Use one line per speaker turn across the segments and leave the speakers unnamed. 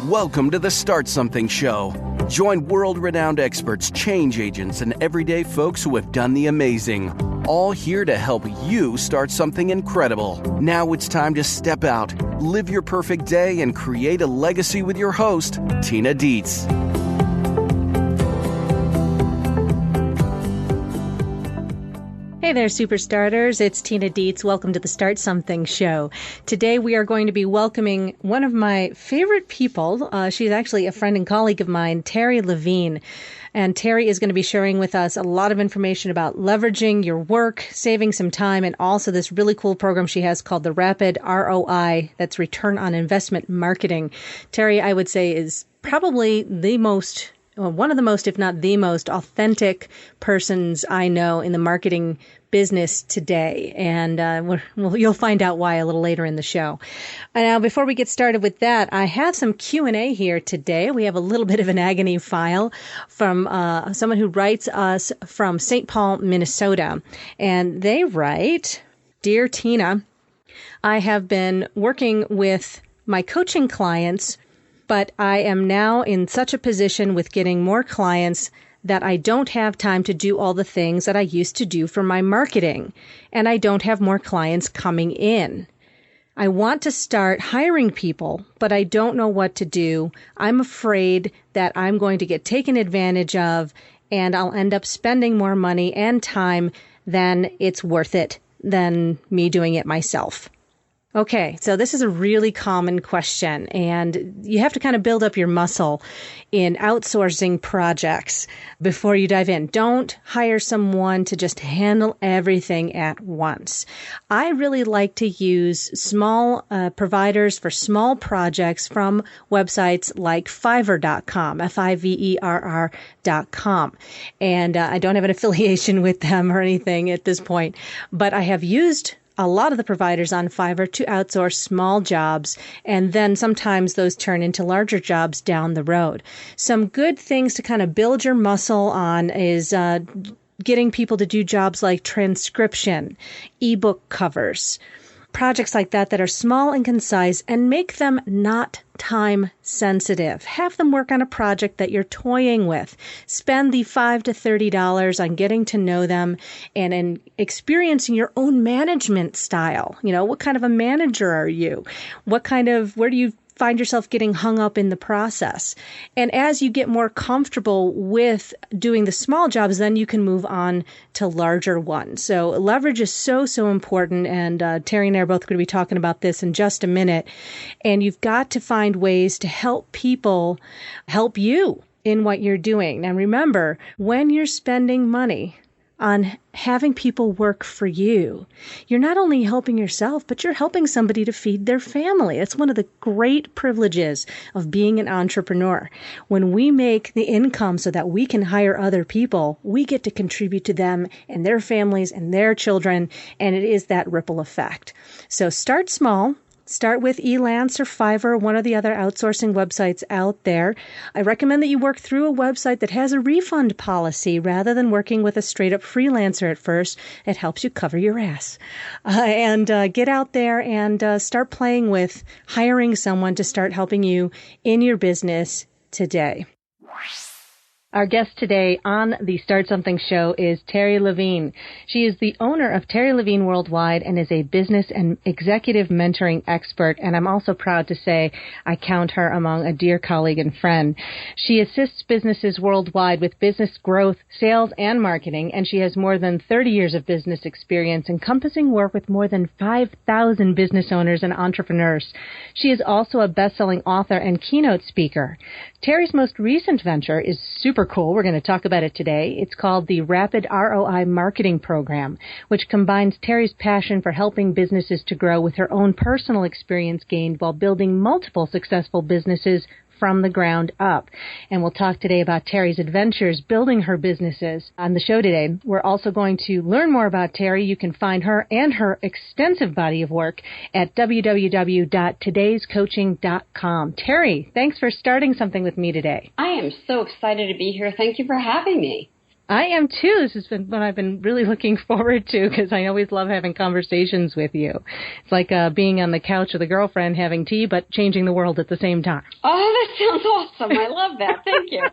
Welcome to the Start Something Show. Join world-renowned experts, change agents, and everyday folks who have done the amazing. All here to help you start something incredible. Now it's time to step out, live your perfect day, and create a legacy with your host, Tina Dietz.
Hey there, Superstarters. It's Tina Dietz. Welcome to the Start Something Show. Today we are going to be welcoming one of my favorite people. She's actually a friend and colleague of mine, Terri Levine. And Terri is going to be sharing with us a lot of information about leveraging your work, saving some time, and also this really cool program she has called the Rapid ROI, that's Return on Investment Marketing. Terri, I would say, is probably one of the most, if not the most, authentic persons I know in the marketing business today. And you'll find out why a little later in the show. Now, before we get started with that, I have some Q&A here today. We have a little bit of an agony file from someone who writes us from St. Paul, Minnesota. And they write, "Dear Tina, I have been working with my coaching clients, but I am now in such a position with getting more clients that I don't have time to do all the things that I used to do for my marketing, and I don't have more clients coming in. I want to start hiring people, but I don't know what to do. I'm afraid that I'm going to get taken advantage of, and I'll end up spending more money and time than it's worth it than me doing it myself." Okay, so this is a really common question, and you have to kind of build up your muscle in outsourcing projects before you dive in. Don't hire someone to just handle everything at once. I really like to use small providers for small projects from websites like Fiverr.com, Fiverr.com. And I don't have an affiliation with them or anything at this point, but I have used a lot of the providers on Fiverr to outsource small jobs, and then sometimes those turn into larger jobs down the road. Some good things to kind of build your muscle on is getting people to do jobs like transcription, ebook covers, projects like that are small and concise, and make them not time sensitive. Have them work on a project that you're toying with. Spend the $5 to $30 on getting to know them and in experiencing your own management style. You know, what kind of a manager are you? Where do you find yourself getting hung up in the process? And as you get more comfortable with doing the small jobs, then you can move on to larger ones. So leverage is so important. And Terri and I are both going to be talking about this in just a minute. And you've got to find ways to help people help you in what you're doing. Now, remember, when you're spending money on having people work for you, you're not only helping yourself, but you're helping somebody to feed their family. It's one of the great privileges of being an entrepreneur. When we make the income so that we can hire other people, we get to contribute to them and their families and their children, and it is that ripple effect. So start small. Start with Elance or Fiverr, one of the other outsourcing websites out there. I recommend that you work through a website that has a refund policy rather than working with a straight-up freelancer at first. It helps you cover your ass. And get out there and start playing with hiring someone to start helping you in your business today. Our guest today on the Start Something Show is Terri Levine. She is the owner of Terri Levine Worldwide and is a business and executive mentoring expert. And I'm also proud to say I count her among a dear colleague and friend. She assists businesses worldwide with business growth, sales, and marketing. And she has more than 30 years of business experience, encompassing work with more than 5,000 business owners and entrepreneurs. She is also a best-selling author and keynote speaker. Terri's most recent venture is super cool. We're going to talk about it today. It's called the Rapid ROI Marketing Program, which combines Terri's passion for helping businesses to grow with her own personal experience gained while building multiple successful businesses from the ground up. And we'll talk today about Terri's adventures building her businesses on the show today. We're also going to learn more about Terri. You can find her and her extensive body of work at www.todayscoaching.com. Terri, thanks for starting something with me today.
I am so excited to be here. Thank you for having me.
I am too. This has been what I've been really looking forward to because I always love having conversations with you. It's like being on the couch with a girlfriend having tea, but changing the world at the same time.
Oh, that sounds awesome. I love that. Thank you.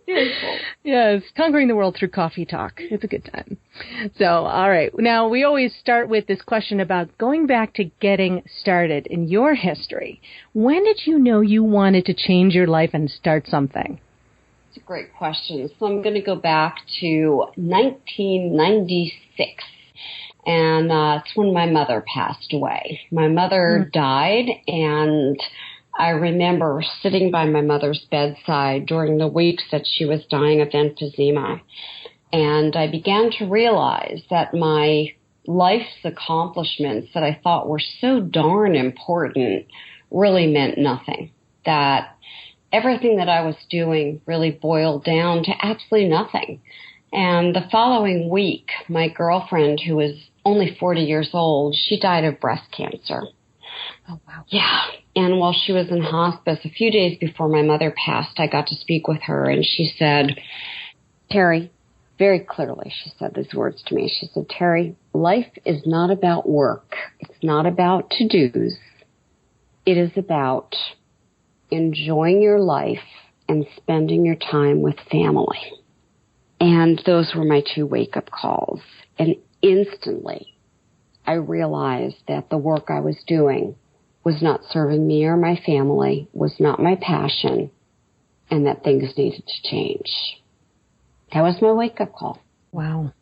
Very cool.
Yes, conquering the world through coffee talk. It's a good time. So, all right. Now, we always start with this question about going back to getting started in your history. When did you know you wanted to change your life and start something?
It's a great question. So I'm going to go back to 1996. And it's when my mother passed away. My mother died, and I remember sitting by my mother's bedside during the weeks that she was dying of emphysema. And I began to realize that my life's accomplishments that I thought were so darn important really meant nothing. That everything that I was doing really boiled down to absolutely nothing. And the following week, my girlfriend, who was only 40 years old, she died of breast cancer.
Oh, wow.
Yeah. And while she was in hospice, a few days before my mother passed, I got to speak with her, and she said, Terry, very clearly, she said these words to me. She said, Terry, life is not about work. It's not about to-dos. It is about enjoying your life and spending your time with family. And those were my two wake-up calls. And instantly, I realized that the work I was doing was not serving me or my family, was not my passion, and that things needed to change. That was my wake-up call.
Wow.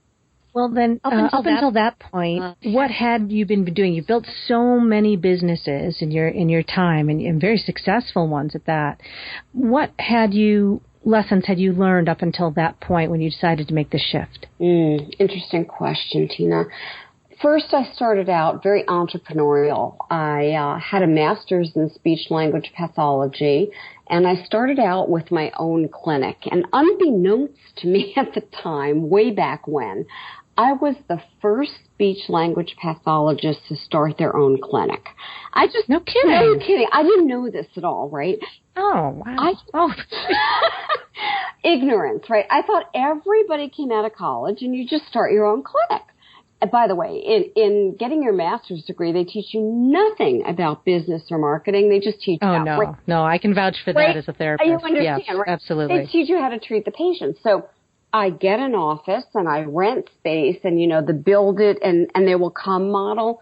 Well, then, up until that point, what had you been doing? You built so many businesses in your time, and very successful ones at that. What lessons had you learned up until that point when you decided to make the shift?
Interesting question, Tina. First, I started out very entrepreneurial. I had a master's in speech-language pathology, and I started out with my own clinic. And unbeknownst to me at the time, way back when, I was the first speech-language pathologist to start their own clinic.
No kidding.
No kidding. I didn't know this at all, right?
Oh, wow.
Ignorance, right? I thought everybody came out of college and you just start your own clinic. And by the way, in getting your master's degree, they teach you nothing about business or marketing. They just teach you
No, I can vouch for that as a therapist.
You understand,
yes,
right?
Absolutely.
They teach you how to treat the patient. So I get an office and I rent space and, the build it and they will come model.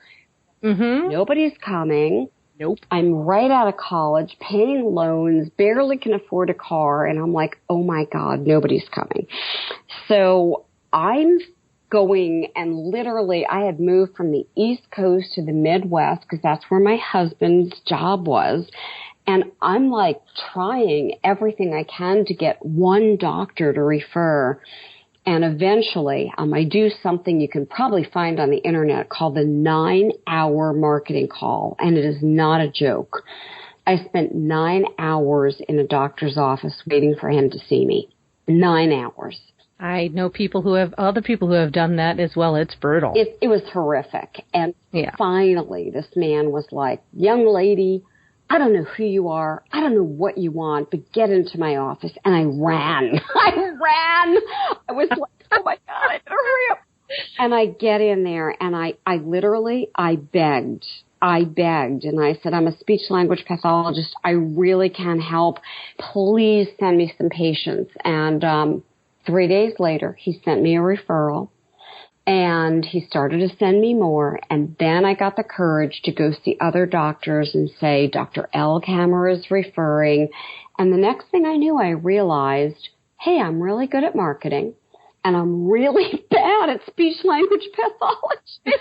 Mm-hmm.
Nobody's coming.
Nope.
I'm right out of college, paying loans, barely can afford a car. And I'm like, oh my God, nobody's coming. So I'm going, and literally I had moved from the East Coast to the Midwest because that's where my husband's job was. And I'm like trying everything I can to get one doctor to refer. And eventually I do something you can probably find on the internet called the 9-hour marketing call. And it is not a joke. I spent 9 hours in a doctor's office waiting for him to see me. 9 hours.
I know other people who have done that as well. It's brutal.
It was horrific. And finally, this man was like, young lady, I don't know who you are. I don't know what you want, but get into my office. And I ran. I was like, oh my God, I better hurry up. And I get in there and I begged. And I said, I'm a speech-language pathologist. I really can help. Please send me some patients. And 3 days later, he sent me a referral, and he started to send me more. And then I got the courage to go see other doctors and say, Dr. Elkhammer is referring. And the next thing I knew, I realized, hey, I'm really good at marketing, and I'm really bad at speech-language pathology.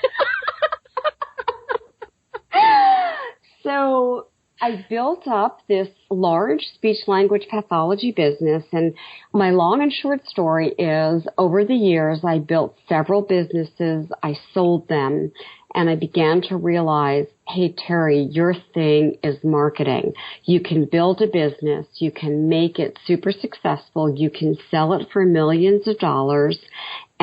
So I built up this large speech-language pathology business, and my long and short story is, over the years, I built several businesses, I sold them, and I began to realize, hey, Terry, your thing is marketing. You can build a business, you can make it super successful, you can sell it for millions of dollars,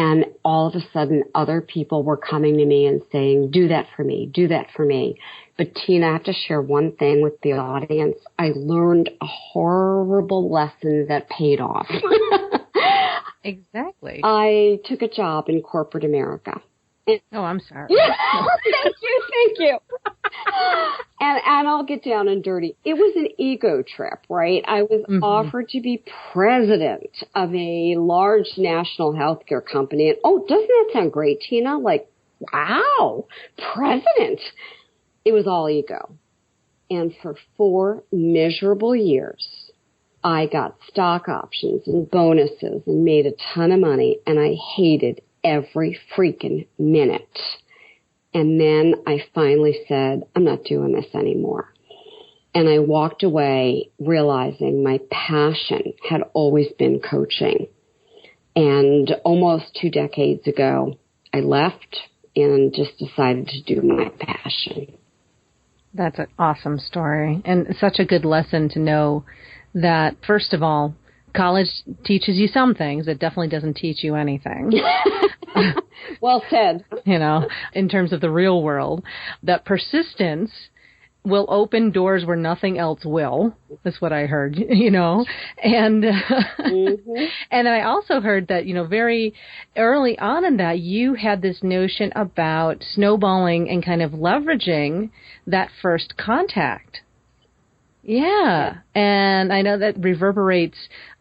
And all of a sudden, other people were coming to me and saying, do that for me, do that for me. But Tina, I have to share one thing with the audience. I learned a horrible lesson that paid off.
Exactly.
I took a job in corporate America.
Oh, I'm sorry.
Thank you. And I'll get down and dirty. It was an ego trip, right? I was offered to be president of a large national healthcare company. And, oh, doesn't that sound great, Tina? Like, wow, president. It was all ego. And for 4 miserable years, I got stock options and bonuses and made a ton of money, and I hated every freaking minute. And then I finally said, I'm not doing this anymore. And I walked away realizing my passion had always been coaching. And almost 2 decades ago, I left and just decided to do my passion.
That's an awesome story, and such a good lesson to know that, first of all, college teaches you some things. It definitely doesn't teach you anything.
Well said.
In terms of the real world, that persistence will open doors where nothing else will. That's what I heard, And and I also heard that, very early on in that, you had this notion about snowballing and kind of leveraging that first contact. Yeah. And I know that reverberates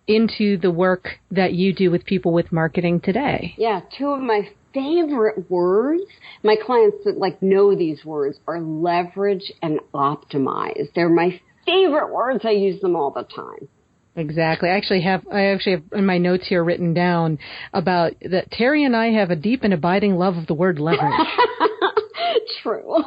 into the work that you do with people with marketing today.
Yeah. 2 of my favorite words, my clients that know these words, are leverage and optimize. They're my favorite words. I use them all the time.
Exactly. I actually have in my notes here written down about that Terry and I have a deep and abiding love of the word leverage.
True.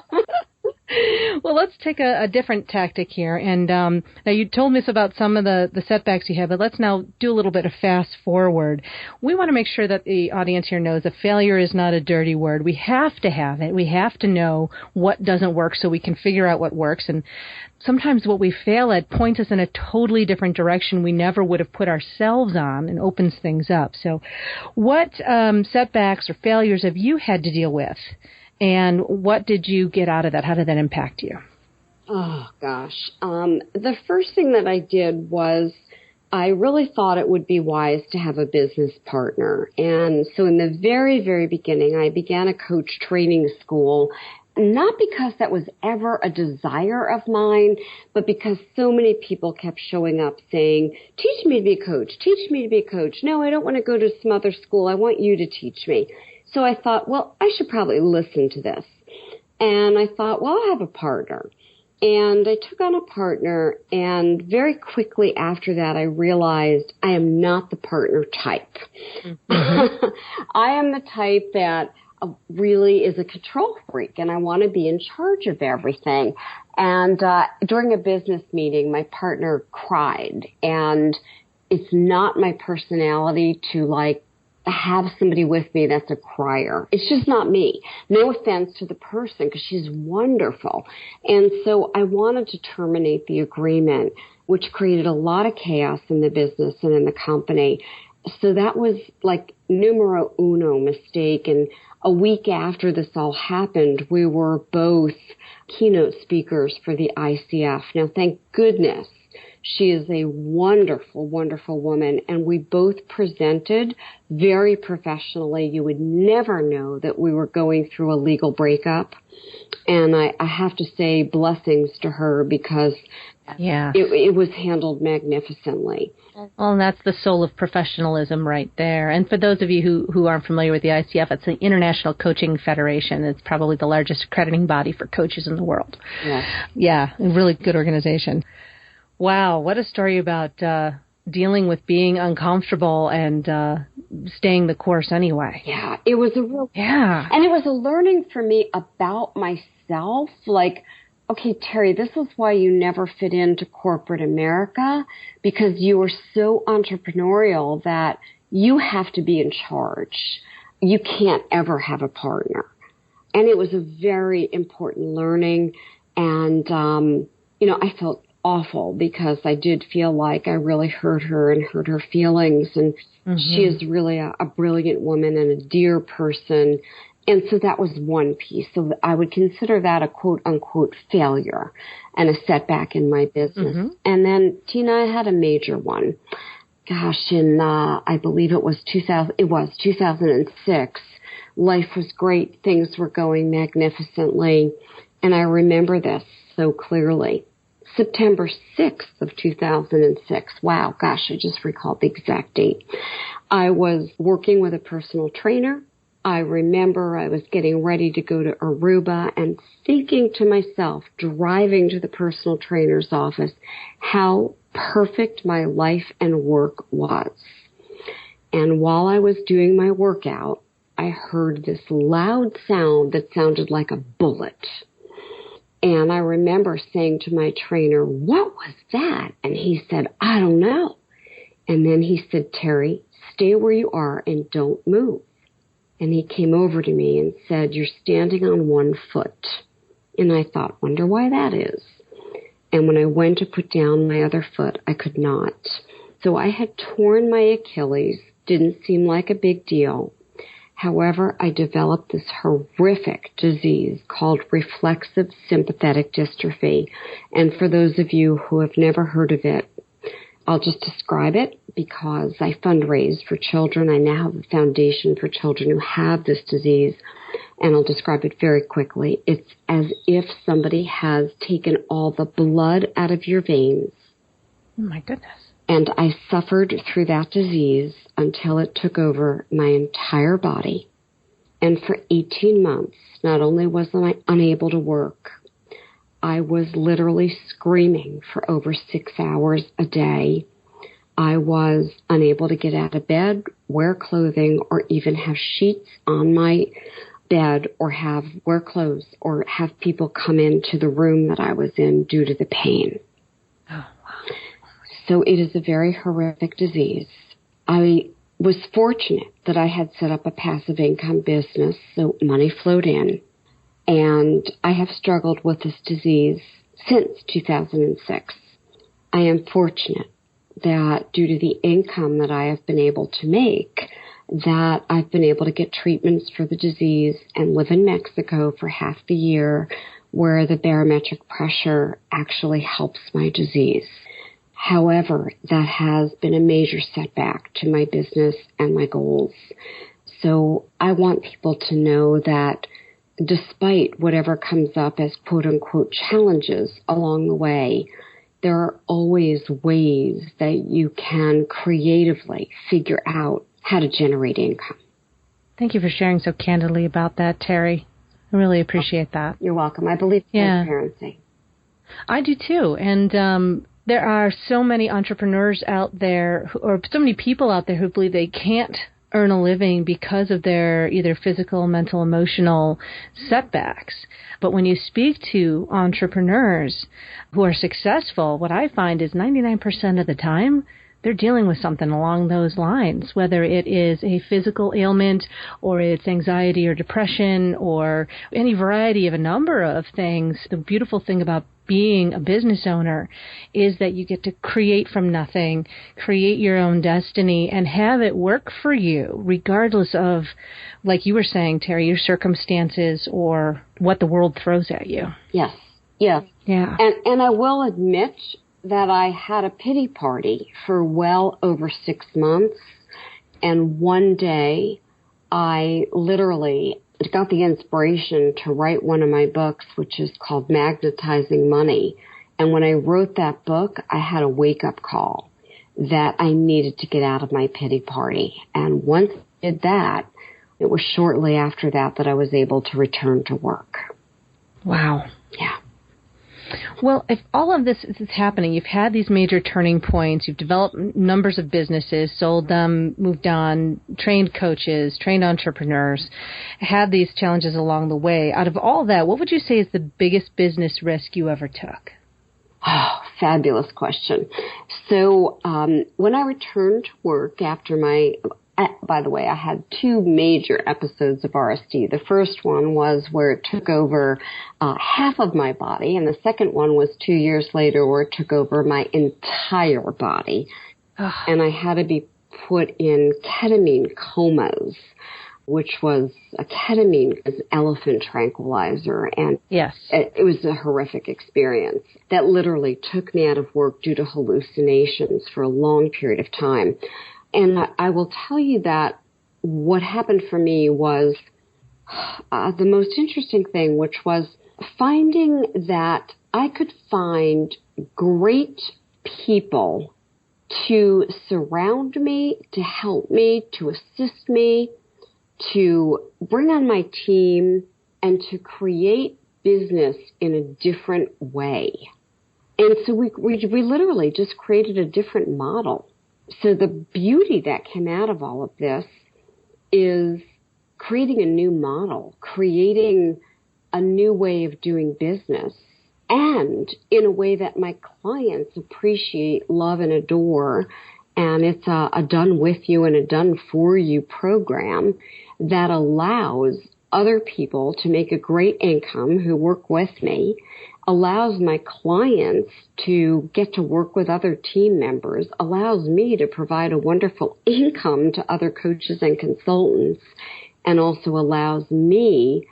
Well, let's take a different tactic here. And now you told us about some of the setbacks you had, but let's now do a little bit of fast forward. We want to make sure that the audience here knows that failure is not a dirty word. We have to have it. We have to know what doesn't work so we can figure out what works. And sometimes what we fail at points us in a totally different direction we never would have put ourselves on and opens things up. So what setbacks or failures have you had to deal with? And what did you get out of that? How did that impact you?
Oh, gosh. The first thing that I did was I really thought it would be wise to have a business partner. And so in the very, very beginning, I began a coach training school, not because that was ever a desire of mine, but because so many people kept showing up saying, teach me to be a coach, teach me to be a coach. No, I don't want to go to some other school. I want you to teach me. So I thought, well, I should probably listen to this. And I thought, well, I'll have a partner. And I took on a partner, and very quickly after that, I realized I am not the partner type. Mm-hmm. I am the type that really is a control freak, and I want to be in charge of everything. And during a business meeting, my partner cried, and it's not my personality to have somebody with me that's a crier. It's just not me. No offense to the person, because she's wonderful. And so I wanted to terminate the agreement, which created a lot of chaos in the business and in the company. So that was numero uno mistake. And a week after this all happened, we were both keynote speakers for the ICF. Now, thank goodness, she is a wonderful, wonderful woman, and we both presented very professionally. You would never know that we were going through a legal breakup. And I have to say blessings to her, because it was handled magnificently.
Well, and that's the soul of professionalism right there. And for those of you who aren't familiar with the ICF, it's the International Coaching Federation. It's probably the largest accrediting body for coaches in the world.
Yes.
Yeah, a really good organization. Wow, what a story about dealing with being uncomfortable and staying the course anyway.
Yeah, it was and it was a learning for me about myself. Okay, Terry, this is why you never fit into corporate America, because you are so entrepreneurial that you have to be in charge. You can't ever have a partner. And it was a very important learning. And, I felt awful because I did feel like I really hurt her and hurt her feelings. And she is really a brilliant woman and a dear person. And so that was one piece. So I would consider that a quote unquote failure and a setback in my business. And then, Tina, I had a major one. Gosh, in, I believe it was 2006. Life was great. Things were going magnificently. And I remember this so clearly. September 6th of 2006. Wow, gosh, I just recalled the exact date. I was working with a personal trainer. I remember I was getting ready to go to Aruba and thinking to myself, driving to the personal trainer's office, how perfect my life and work was. And while I was doing my workout, I heard this loud sound that sounded like a bullet. And I remember saying to my trainer, what was that? And he said, I don't know. And then he said, Terry, stay where you are and don't move. And he came over to me and said, you're standing on one foot. And I thought, wonder why that is. And when I went to put down my other foot, I could not. So I had torn my Achilles. Didn't seem like a big deal. However, I developed this horrific disease called reflexive sympathetic dystrophy. And for those of you who have never heard of it, I'll just describe it because I fundraise for children. I now have a foundation for children who have this disease, and I'll describe it very quickly. It's as if somebody has taken all the blood out of your veins.
Oh, my goodness.
And I suffered through that disease until it took over my entire body. And for 18 months, not only was I unable to work, I was literally screaming for over 6 hours a day. I was unable to get out of bed, wear clothing, or even have sheets on my bed, or wear clothes, or have people come into the room that I was in due to the pain.
Oh, wow.
So it is a very horrific disease. I was fortunate that I had set up a passive income business, so money flowed in. And I have struggled with this disease since 2006. I am fortunate that due to the income that I have been able to make, that I've been able to get treatments for the disease and live in Mexico for half the year, where the barometric pressure actually helps my disease. However, that has been a major setback to my business and my goals. So I want people to know that despite whatever comes up as quote-unquote challenges along the way, there are always ways that you can creatively figure out how to generate income.
Thank you for sharing so candidly about that, Terry. I really appreciate that.
You're welcome. I believe in transparency.
I do too. And there are so many entrepreneurs out there, or so many people out there who believe they can't earn a living because of their either physical, mental, emotional setbacks. But when you speak to entrepreneurs who are successful, what I find is 99% of the time, they're dealing with something along those lines, whether it is a physical ailment or it's anxiety or depression or any variety of a number of things. The beautiful thing about being a business owner is that you get to create from nothing, create your own destiny, and have it work for you, regardless of, like you were saying, Terry, your circumstances or what the world throws at you.
Yes. Yeah. And I will admit that I had a pity party for well over 6 months. And one day I literally got the inspiration to write one of my books, which is called Magnetizing Money. And when I wrote that book, I had a wake-up call that I needed to get out of my pity party. And once I did that, it was shortly after that that I was able to return to work.
Wow.
Yeah.
Well, if all of this is happening, you've had these major turning points, you've developed numbers of businesses, sold them, moved on, trained coaches, trained entrepreneurs, had these challenges along the way. Out of all that, what would you say is the biggest business risk you ever took?
Oh, fabulous question. So when I returned to work after my by the way, I had two major episodes of RSD. The first one was where it took over half of my body, and the second one was 2 years later where it took over my entire body. And I had to be put in ketamine comas, which was a ketamine as elephant tranquilizer. And
yes,
it was a horrific experience that literally took me out of work due to hallucinations for a long period of time. And I will tell you that what happened for me was the most interesting thing, which was finding that I could find great people to surround me, to help me, to assist me, to bring on my team, and to create business in a different way. And so we literally just created a different model. So the beauty that came out of all of this is creating a new model, creating a new way of doing business, and in a way that my clients appreciate, love, and adore. And it's a done with you and a done for you program that allows other people to make a great income who work with me, allows my clients to get to work with other team members, allows me to provide a wonderful income to other coaches and consultants, and also allows me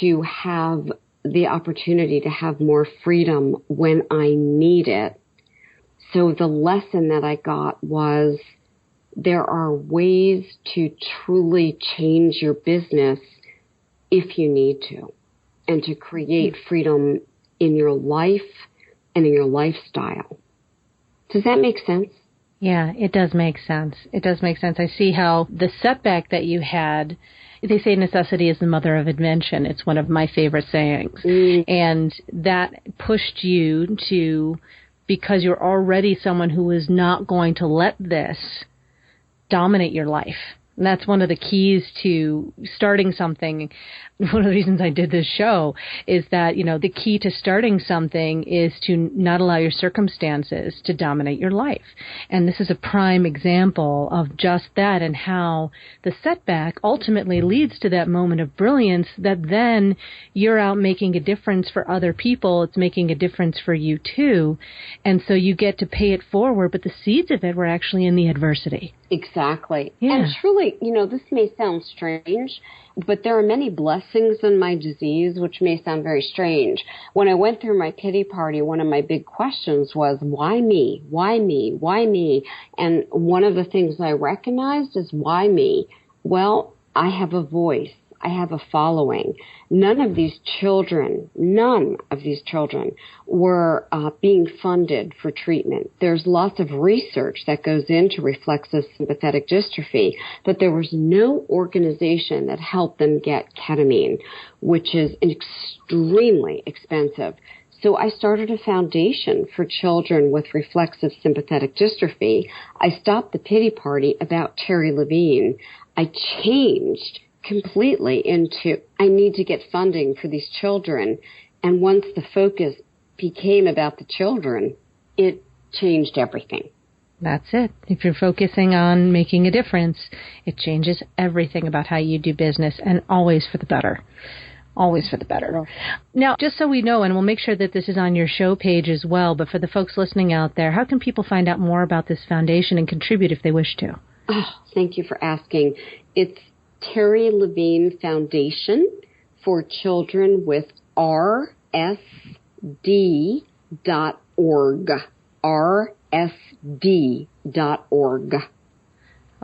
to have the opportunity to have more freedom when I need it. So the lesson that I got was there are ways to truly change your business if you need to, and to create freedom in your life and in your lifestyle. Does that make sense?
Yeah, it does make sense. It does make sense. I see how the setback that you had, they say necessity is the mother of invention. It's one of my favorite sayings. And that pushed you to, because you're already someone who is not going to let this dominate your life. And that's one of the keys to starting something. One of the reasons I did this show is that, you know, the key to starting something is to not allow your circumstances to dominate your life. And this is a prime example of just that, and how the setback ultimately leads to that moment of brilliance that then you're out making a difference for other people. It's making a difference for you too. And so you get to pay it forward, but the seeds of it were actually in the adversity.
Exactly.
Yeah.
And truly, you know, this may sound strange, but there are many blessings in my disease, which may sound very strange. When I went through my pity party, one of my big questions was, why me? Why me? Why me? And one of the things I recognized is, why me? Well, I have a voice. I have a following. None of these children were being funded for treatment. There's lots of research that goes into reflexive sympathetic dystrophy, but there was no organization that helped them get ketamine, which is extremely expensive. So I started a foundation for children with reflexive sympathetic dystrophy. I stopped the pity party about Terri Levine. I changed completely into, I need to get funding for these children. And once the focus became about the children, it changed everything.
That's it. If you're focusing on making a difference, it changes everything about how you do business, and always for the better. Always for the better. Now, just so we know, and we'll make sure that this is on your show page as well, but for the folks listening out there, how can people find out more about this foundation and contribute if they wish to?
Oh, thank you for asking. It's Terry Levine Foundation for Children with RSD.org. RSD.org.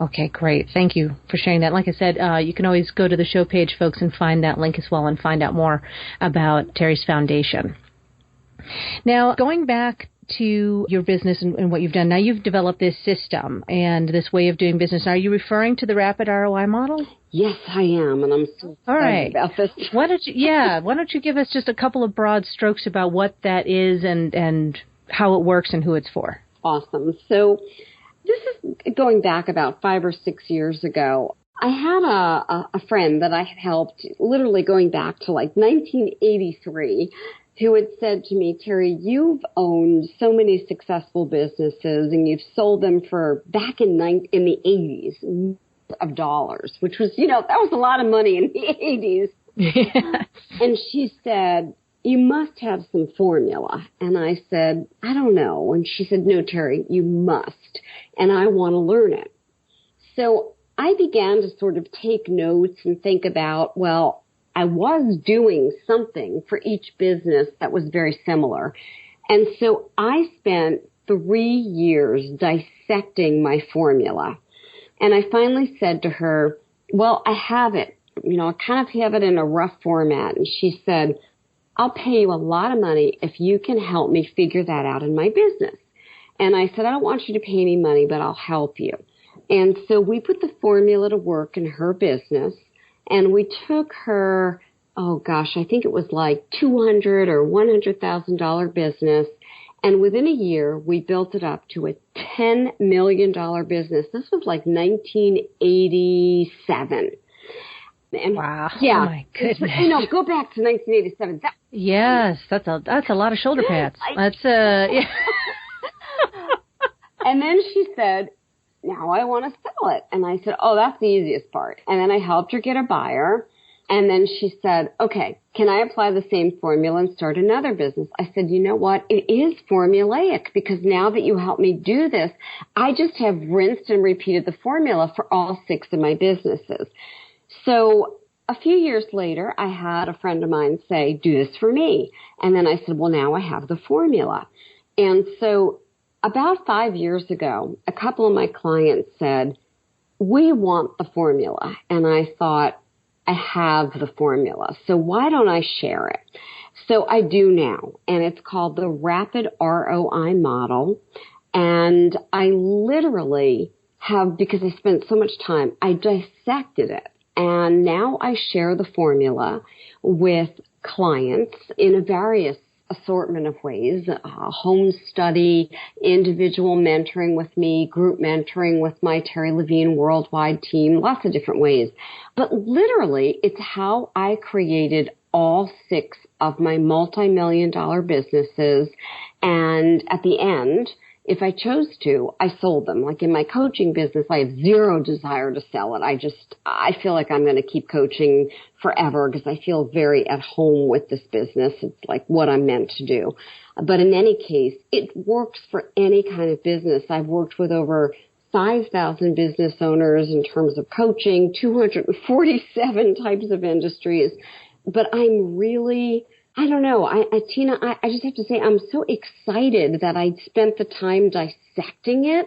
Okay, great. Thank you for sharing that. Like I said, you can always go to the show page, folks, and find that link as well and find out more about Terry's foundation. Now, going back to your business and what you've done, now you've developed this system and this way of doing business. Are you referring to the Rapid ROI Model?
Yes, I am, and I'm so excited about this.
Why don't you give us just a couple of broad strokes about what that is and how it works and who it's for?
Awesome. So this is going back about 5 or 6 years ago. I had a friend that I had helped literally going back to like 1983 who had said to me, Terry, you've owned so many successful businesses and you've sold them for back in the 80s, of dollars, which was, that was a lot of money in the 80s.
Yes.
And she said, you must have some formula. And I said, I don't know. And she said, no, Terry, you must. And I want to learn it. So I began to sort of take notes and think about, well, I was doing something for each business that was very similar. And so I spent 3 years dissecting my formula. And I finally said to her, well, I have it. I kind of have it in a rough format. And she said, I'll pay you a lot of money if you can help me figure that out in my business. And I said, I don't want you to pay any money, but I'll help you. And so we put the formula to work in her business. And we took her, I think it was like $200,000 or $100,000 business. And within a year, we built it up to a $10 million business. This was like 1987. And
wow.
Yeah.
Oh my goodness.
Go back to 1987.
Yes, that's a lot of shoulder pads. Yeah.
And then she said, now I want to sell it. And I said, that's the easiest part. And then I helped her get a buyer. And then she said, okay, can I apply the same formula and start another business? I said, you know what? It is formulaic because now that you helped me do this, I just have rinsed and repeated the formula for all 6 of my businesses. So a few years later, I had a friend of mine say, do this for me. And then I said, well, now I have the formula. And so about 5 years ago, a couple of my clients said, we want the formula. And I thought, I have the formula. So why don't I share it? So I do now. And it's called the Rapid ROI Model. And I literally have, because I spent so much time, I dissected it. And now I share the formula with clients in a various assortment of ways, home study, individual mentoring with me, group mentoring with my Terri Levine Worldwide team, lots of different ways. But literally, it's how I created all 6 of my multi-million-dollar businesses. And at the end, if I chose to, I sold them. Like in my coaching business, I have zero desire to sell it. I feel like I'm going to keep coaching forever because I feel very at home with this business. It's like what I'm meant to do. But in any case, it works for any kind of business. I've worked with over 5,000 business owners in terms of coaching, 247 types of industries. But I'm really, I don't know. Tina, I just have to say I'm so excited that I spent the time dissecting it.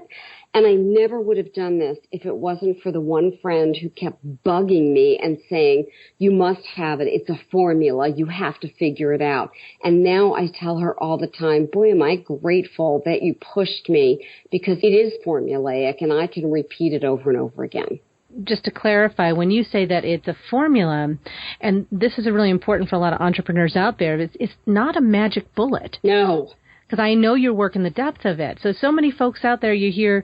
And I never would have done this if it wasn't for the one friend who kept bugging me and saying, you must have it. It's a formula. You have to figure it out. And now I tell her all the time, boy, am I grateful that you pushed me because it is formulaic and I can repeat it over and over again.
Just to clarify, when you say that it's a formula, and this is really important for a lot of entrepreneurs out there, it's not a magic bullet.
No.
Because I know you're working the depth of it. So many folks out there, you hear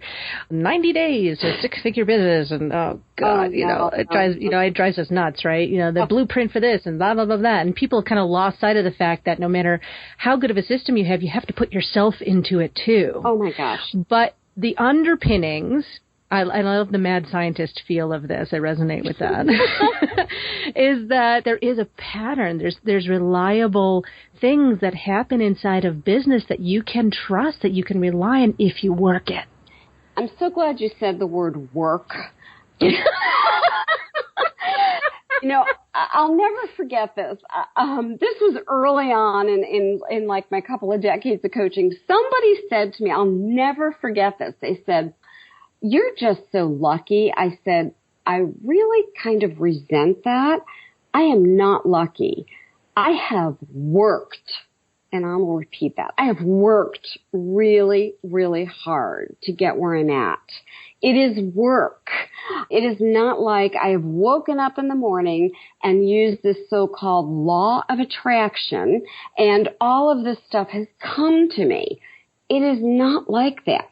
90 days to 6-figure business, and it drives us nuts, right? The blueprint for this and blah, blah, blah, blah. And people kind of lost sight of the fact that no matter how good of a system you have to put yourself into it too.
Oh my gosh.
But the underpinnings, I love the mad scientist feel of this. I resonate with that. Is that there is a pattern. There's reliable things that happen inside of business that you can trust, that you can rely on if you work it.
I'm so glad you said the word work. I'll never forget this. This was early on in like my couple of decades of coaching. Somebody said to me, I'll never forget this. They said, "You're just so lucky." I said, I really kind of resent that. I am not lucky. I have worked, and I'm going to repeat that. I have worked really, really hard to get where I'm at. It is work. It is not like I have woken up in the morning and used this so-called law of attraction and all of this stuff has come to me. It is not like that.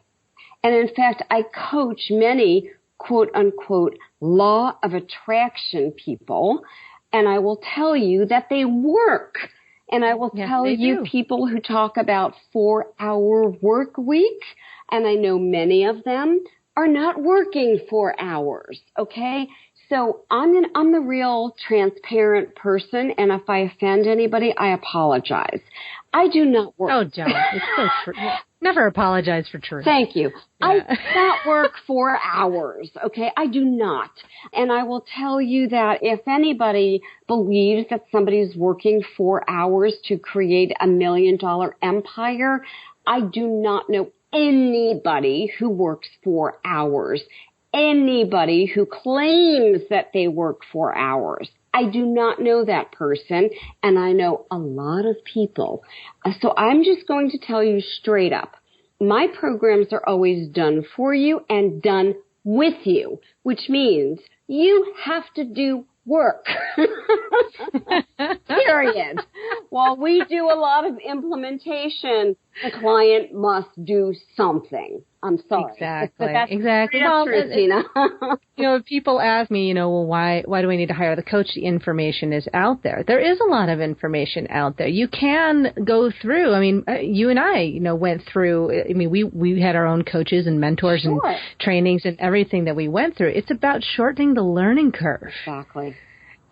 And in fact, I coach many quote unquote law of attraction people, and I will tell you that they work. And I will tell you people who talk about 4-hour work week, and I know many of them are not working 4 hours. Okay. So I'm the real transparent person. And if I offend anybody, I apologize. I do not work.
Oh, don't. It's so true. Never apologize for truth.
Thank you.
Yeah.
I do not work 4 hours. Okay. I do not. And I will tell you that if anybody believes that somebody's working 4 hours to create $1 million empire, I do not know anybody who works 4 hours. Anybody who claims that they work 4 hours. I do not know that person, and I know a lot of people. So I'm just going to tell you straight up, my programs are always done for you and done with you, which means you have to do work. Period. While we do a lot of implementation, the client must do something. I'm sorry.
Exactly.
Well, truth, Tina.
People ask me, well, why do I need to hire the coach? The information is out there. There is a lot of information out there. You can go through. I mean, you and I, went through. I mean, we had our own coaches and mentors and trainings and everything that we went through. It's about shortening the learning curve.
Exactly.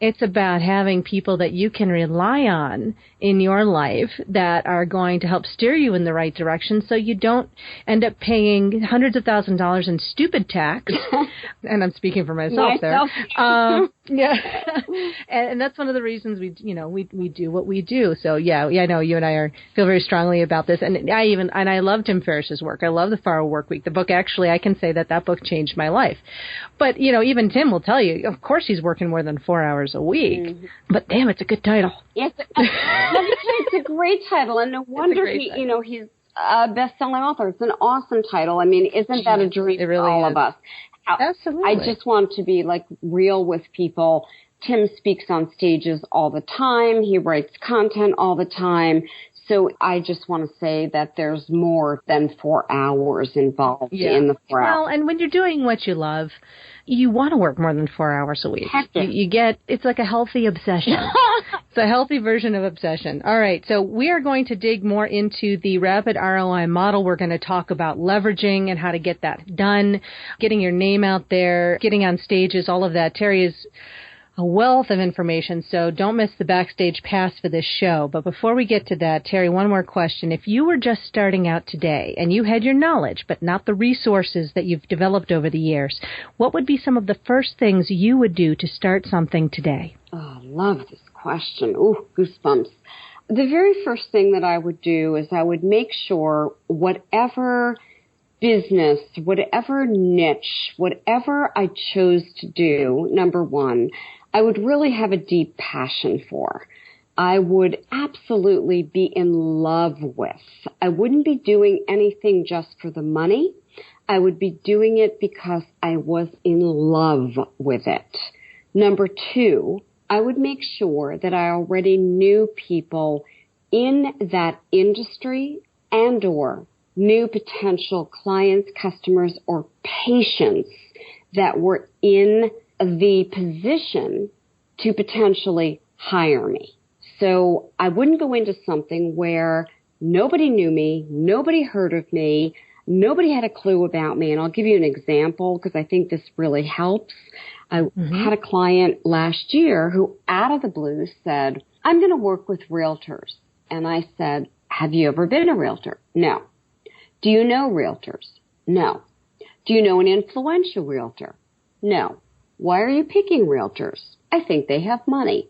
It's about having people that you can rely on in your life that are going to help steer you in the right direction so you don't end up paying hundreds of thousands of dollars in stupid tax. And I'm speaking for myself there. Yeah. And that's one of the reasons we do what we do. So yeah, I know you and I feel very strongly about this. And I love Tim Ferriss's work. I love the 4-Hour Work Week. The book, actually, I can say that book changed my life. But, even Tim will tell you, of course he's working more than 4 hours a week. Mm-hmm. But damn, it's a good title.
Yes, it's a great title, and no wonder he's a best-selling author. It's an awesome title. I mean, isn't that a dream for all of us?
Absolutely.
I just want to be real with people. Tim speaks on stages all the time. He writes content all the time. So I just want to say that there's more than 4 hours involved in the 4 hours.
Well, and when you're doing what you love, you want to work more than 4 hours a week. It's like a healthy obsession. It's a healthy version of obsession. All right. So we are going to dig more into the Rapid ROI model. We're going to talk about leveraging and how to get that done, getting your name out there, getting on stages, all of that. Terry is a wealth of information, so don't miss the backstage pass for this show. But before we get to that, Terry, one more question. If you were just starting out today and you had your knowledge but not the resources that you've developed over the years, what would be some of the first things you would do to start something today?
Oh, I love this question. Ooh, goosebumps. The very first thing that I would do is I would make sure whatever business, whatever niche, whatever I chose to do, number one, I would really have a deep passion for. I would absolutely be in love with. I wouldn't be doing anything just for the money. I would be doing it because I was in love with it. Number two, I would make sure that I already knew people in that industry and or new potential clients, customers, or patients that were in the position to potentially hire me. So I wouldn't go into something where nobody knew me, nobody heard of me, nobody had a clue about me. And I'll give you an example because I think this really helps. I had a client last year who out of the blue said, I'm going to work with realtors. And I said, have you ever been a realtor? No. Do you know realtors? No. Do you know an influential realtor? No. Why are you picking realtors? I think they have money.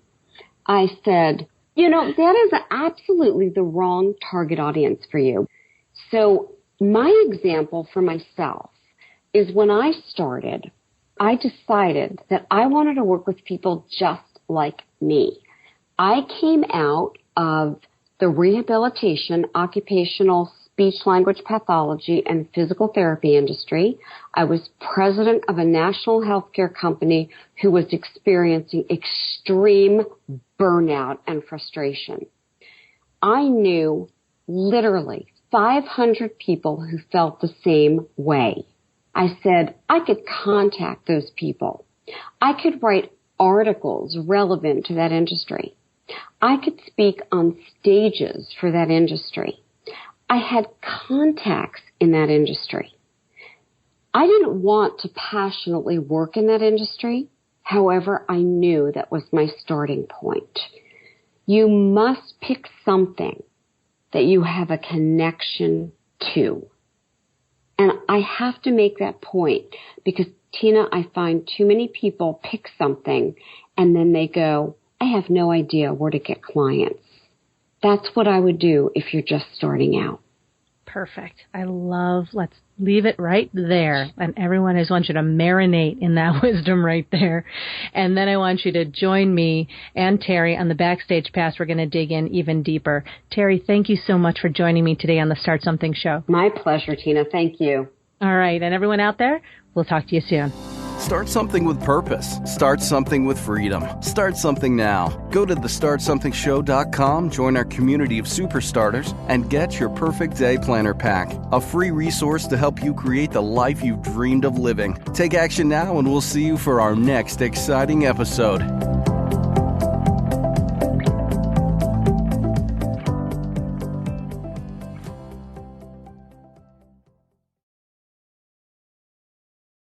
I said, that is absolutely the wrong target audience for you. So my example for myself is when I started, I decided that I wanted to work with people just like me. I came out of the rehabilitation, occupational speech language pathology and physical therapy industry. I was president of a national healthcare company who was experiencing extreme burnout and frustration. I knew literally 500 people who felt the same way. I said I could contact those people. I could write articles relevant to that industry. I could speak on stages for that industry. I had contacts in that industry. I didn't want to passionately work in that industry. However, I knew that was my starting point. You must pick something that you have a connection to. And I have to make that point because, Tina, I find too many people pick something and then they go, I have no idea where to get clients. That's what I would do if you're just starting out.
Perfect. Let's leave it right there. And everyone, I just want you to marinate in that wisdom right there. And then I want you to join me and Terry on the Backstage Pass. We're going to dig in even deeper. Terry, thank you so much for joining me today on the Start Something Show.
My pleasure, Tina. Thank you.
All right. And everyone out there, we'll talk to you soon.
Start something with purpose. Start something with freedom. Start something now. Go to thestartsomethingshow.com, join our community of superstarters, and get your perfect day planner pack, a free resource to help you create the life you've dreamed of living. Take action now, and we'll see you for our next exciting episode.